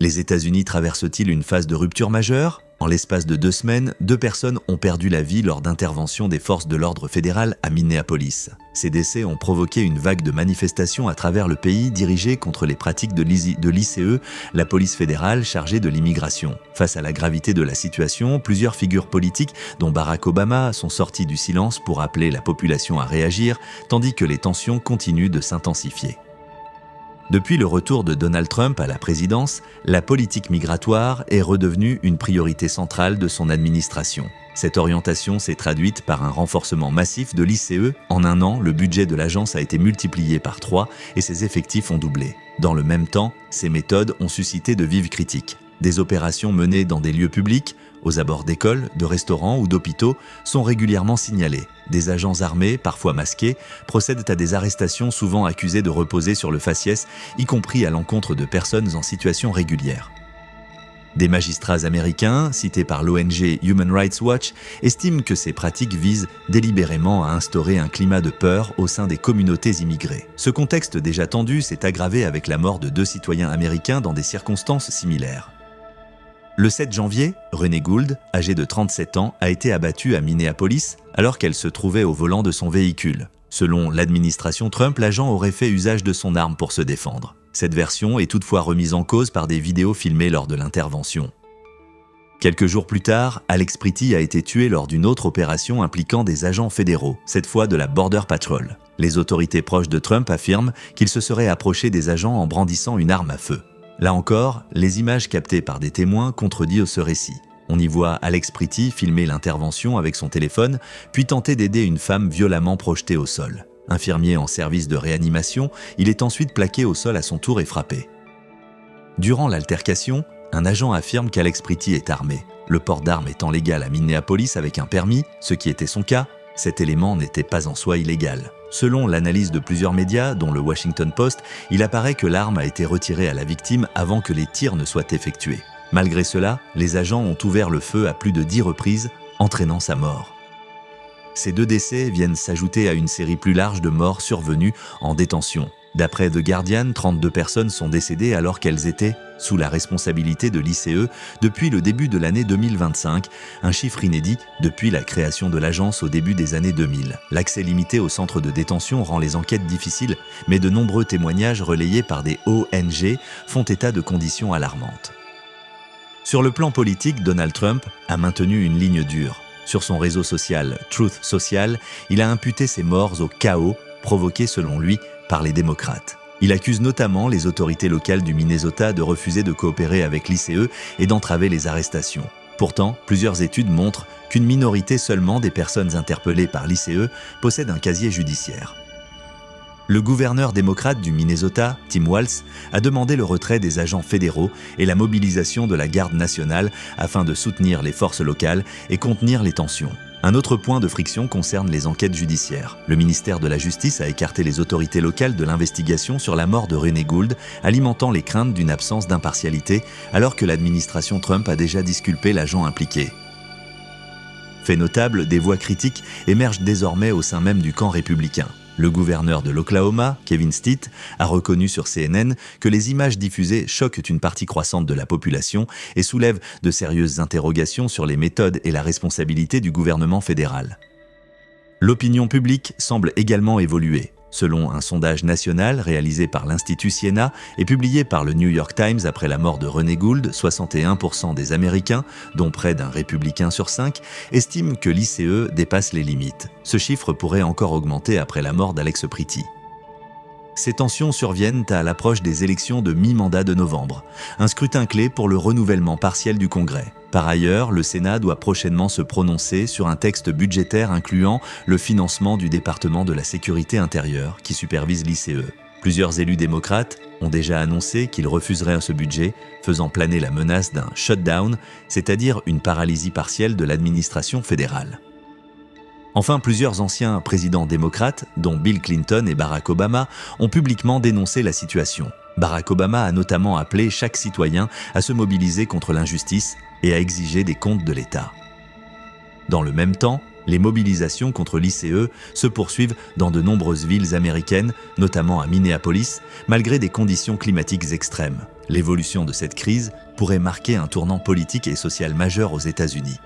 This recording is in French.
Les États-Unis traversent-ils une phase de rupture majeure ? En l'espace de 2 semaines, 2 personnes ont perdu la vie lors d'interventions des forces de l'ordre fédéral à Minneapolis. Ces décès ont provoqué une vague de manifestations à travers le pays dirigées contre les pratiques de l'ICE, la police fédérale chargée de l'immigration. Face à la gravité de la situation, plusieurs figures politiques, dont Barack Obama, sont sorties du silence pour appeler la population à réagir, tandis que les tensions continuent de s'intensifier. Depuis le retour de Donald Trump à la présidence, la politique migratoire est redevenue une priorité centrale de son administration. Cette orientation s'est traduite par un renforcement massif de l'ICE. En 1 an, le budget de l'agence a été multiplié par 3 et ses effectifs ont doublé. Dans le même temps, ces méthodes ont suscité de vives critiques. Des opérations menées dans des lieux publics, aux abords d'écoles, de restaurants ou d'hôpitaux, sont régulièrement signalées. Des agents armés, parfois masqués, procèdent à des arrestations souvent accusées de reposer sur le faciès, y compris à l'encontre de personnes en situation régulière. Des magistrats américains, cités par l'ONG Human Rights Watch, estiment que ces pratiques visent délibérément à instaurer un climat de peur au sein des communautés immigrées. Ce contexte déjà tendu s'est aggravé avec la mort de 2 citoyens américains dans des circonstances similaires. Le 7 janvier, Renee Gould, âgée de 37 ans, a été abattue à Minneapolis alors qu'elle se trouvait au volant de son véhicule. Selon l'administration Trump, l'agent aurait fait usage de son arme pour se défendre. Cette version est toutefois remise en cause par des vidéos filmées lors de l'intervention. Quelques jours plus tard, Alex Pretty a été tué lors d'une autre opération impliquant des agents fédéraux, cette fois de la Border Patrol. Les autorités proches de Trump affirment qu'il se serait approché des agents en brandissant une arme à feu. Là encore, les images captées par des témoins contredisent ce récit. On y voit Alex Pretty filmer l'intervention avec son téléphone, puis tenter d'aider une femme violemment projetée au sol. Infirmier en service de réanimation, il est ensuite plaqué au sol à son tour et frappé. Durant l'altercation, un agent affirme qu'Alex Pretty est armé. Le port d'armes étant légal à Minneapolis avec un permis, ce qui était son cas, cet élément n'était pas en soi illégal. Selon l'analyse de plusieurs médias, dont le Washington Post, il apparaît que l'arme a été retirée à la victime avant que les tirs ne soient effectués. Malgré cela, les agents ont ouvert le feu à plus de 10 reprises, entraînant sa mort. Ces 2 décès viennent s'ajouter à une série plus large de morts survenues en détention. D'après The Guardian, 32 personnes sont décédées alors qu'elles étaient sous la responsabilité de l'ICE depuis le début de l'année 2025, un chiffre inédit depuis la création de l'agence au début des années 2000. L'accès limité aux centres de détention rend les enquêtes difficiles, mais de nombreux témoignages relayés par des ONG font état de conditions alarmantes. Sur le plan politique, Donald Trump a maintenu une ligne dure. Sur son réseau social Truth Social, il a imputé ces morts au chaos provoqué selon lui par les démocrates. Il accuse notamment les autorités locales du Minnesota de refuser de coopérer avec l'ICE et d'entraver les arrestations. Pourtant, plusieurs études montrent qu'une minorité seulement des personnes interpellées par l'ICE possède un casier judiciaire. Le gouverneur démocrate du Minnesota, Tim Walz, a demandé le retrait des agents fédéraux et la mobilisation de la garde nationale afin de soutenir les forces locales et contenir les tensions. Un autre point de friction concerne les enquêtes judiciaires. Le ministère de la Justice a écarté les autorités locales de l'investigation sur la mort de Renee Gould, alimentant les craintes d'une absence d'impartialité, alors que l'administration Trump a déjà disculpé l'agent impliqué. Fait notable, des voix critiques émergent désormais au sein même du camp républicain. Le gouverneur de l'Oklahoma, Kevin Stitt, a reconnu sur CNN que les images diffusées choquent une partie croissante de la population et soulèvent de sérieuses interrogations sur les méthodes et la responsabilité du gouvernement fédéral. L'opinion publique semble également évoluer. Selon un sondage national réalisé par l'Institut Siena et publié par le New York Times après la mort de Renee Gould, 61% des Américains, dont près d'un républicain sur 5, estiment que l'ICE dépasse les limites. Ce chiffre pourrait encore augmenter après la mort d'Alex Pretty. Ces tensions surviennent à l'approche des élections de mi-mandat de novembre, un scrutin clé pour le renouvellement partiel du Congrès. Par ailleurs, le Sénat doit prochainement se prononcer sur un texte budgétaire incluant le financement du département de la sécurité intérieure qui supervise l'ICE. Plusieurs élus démocrates ont déjà annoncé qu'ils refuseraient ce budget, faisant planer la menace d'un shutdown, c'est-à-dire une paralysie partielle de l'administration fédérale. Enfin, plusieurs anciens présidents démocrates, dont Bill Clinton et Barack Obama, ont publiquement dénoncé la situation. Barack Obama a notamment appelé chaque citoyen à se mobiliser contre l'injustice et à exiger des comptes de l'État. Dans le même temps, les mobilisations contre l'ICE se poursuivent dans de nombreuses villes américaines, notamment à Minneapolis, malgré des conditions climatiques extrêmes. L'évolution de cette crise pourrait marquer un tournant politique et social majeur aux États-Unis.